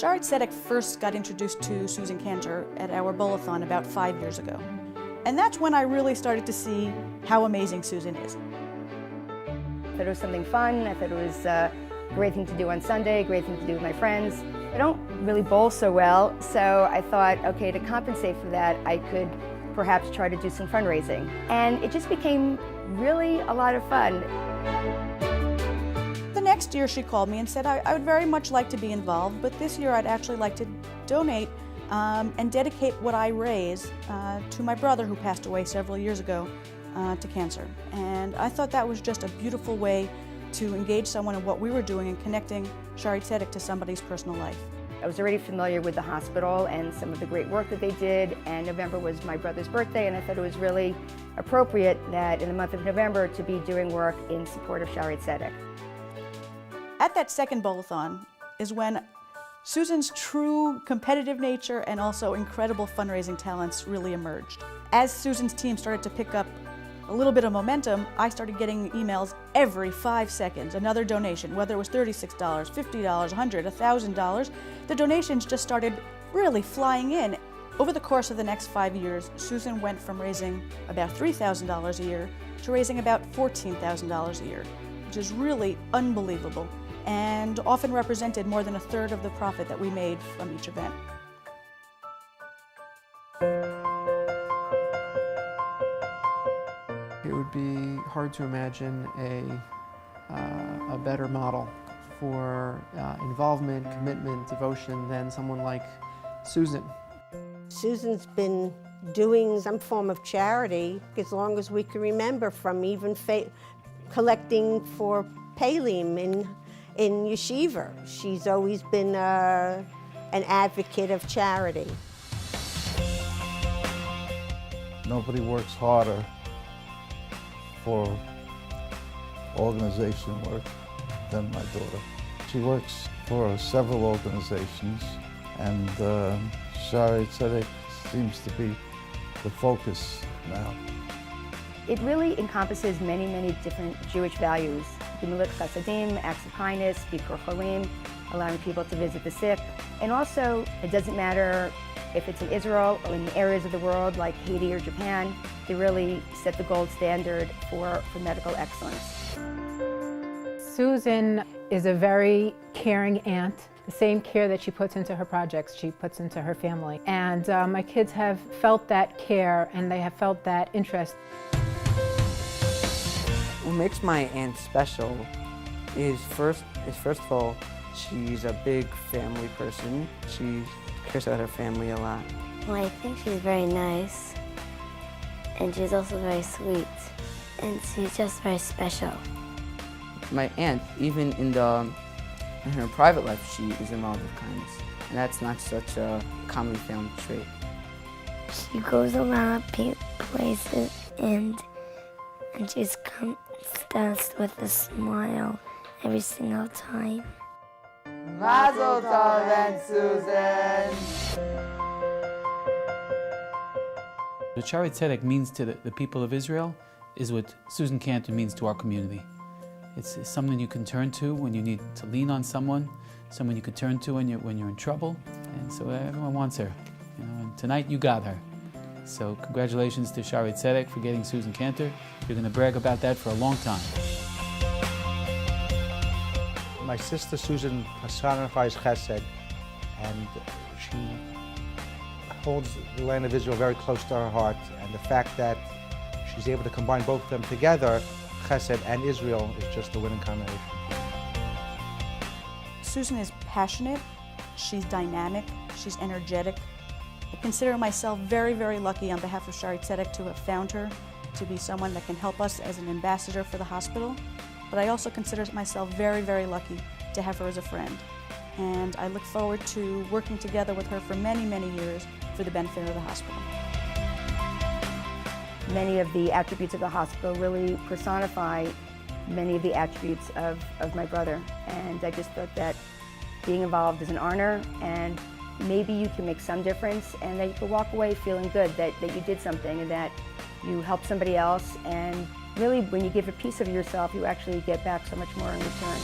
Sharit Tzedek first got introduced to Susan Canter at our bowl-a-thon about 5 years ago. And that's when I really started to see how amazing Susan is. I thought it was something fun. I thought it was a great thing to do on Sunday, a great thing to do with my friends. I don't really bowl so well, so I thought, okay, to compensate for that, I could perhaps try to do some fundraising. And it just became really a lot of fun. The next year she called me and said, I would very much like to be involved, but this year I'd actually like to donate and dedicate what I raise to my brother who passed away several years ago to cancer. And I thought that was just a beautiful way to engage someone in what we were doing and connecting Sharit Tzedek to somebody's personal life. I was already familiar with the hospital and some of the great work that they did, and November was my brother's birthday, and I thought it was really appropriate that in the month of November to be doing work in support of Sharit Tzedek. At that second bowl-a-thon is when Susan's true competitive nature and also incredible fundraising talents really emerged. As Susan's team started to pick up a little bit of momentum, I started getting emails every 5 seconds, another donation, whether it was $36, $50, $100, $1,000. The donations just started really flying in. Over the course of the next 5 years, Susan went from raising about $3,000 a year to raising about $14,000 a year, which is really unbelievable and often represented more than a third of the profit that we made from each event. It would be hard to imagine a better model for involvement, commitment, devotion than someone like Susan. Susan's been doing some form of charity as long as we can remember, from even collecting for Palim in yeshiva. She's always been an advocate of charity. Nobody works harder for organization work than my daughter. She works for several organizations, and Sharit Tzedek seems to be the focus now. It really encompasses many, many different Jewish values. Gemilut Chasadim, acts of kindness, Bikur Cholim, allowing people to visit the sick. And also, it doesn't matter if it's in Israel or in areas of the world like Haiti or Japan, they really set the gold standard for medical excellence. Susan is a very caring aunt. The same care that she puts into her projects, she puts into her family. And my kids have felt that care and they have felt that interest. What makes my aunt special is first of all, she's a big family person. She cares about her family a lot. Well, I think she's very nice, and she's also very sweet, and she's just very special. My aunt, even in her private life, she is involved with kindness, and that's not such a commonly found trait. She goes around places and just comes to us with a smile every single time. Mazel tov, Aunt Susan! What Sharit Tzedek means to the people of Israel is what Susan Canter means to our community. It's something you can turn to when you need to lean on someone you can turn to when you're in trouble, and so everyone wants her. And tonight you got her. So congratulations to Sharit Tzedek for getting Susan Canter. You're going to brag about that for a long time. My sister Susan personifies Chesed, and she holds the land of Israel very close to her heart, and the fact that she's able to combine both of them together, Chesed and Israel, is just a winning combination. Susan is passionate, she's dynamic, she's energetic. I consider myself very, very lucky on behalf of Sharit Tzedek to have found her, to be someone that can help us as an ambassador for the hospital. But I also consider myself very, very lucky to have her as a friend. And I look forward to working together with her for many, many years for the benefit of the hospital. Many of the attributes of the hospital really personify many of the attributes of my brother. And I just thought that being involved is an honor, and maybe you can make some difference, and that you can walk away feeling good that you did something and that you helped somebody else. And really, when you give a piece of yourself, you actually get back so much more in return.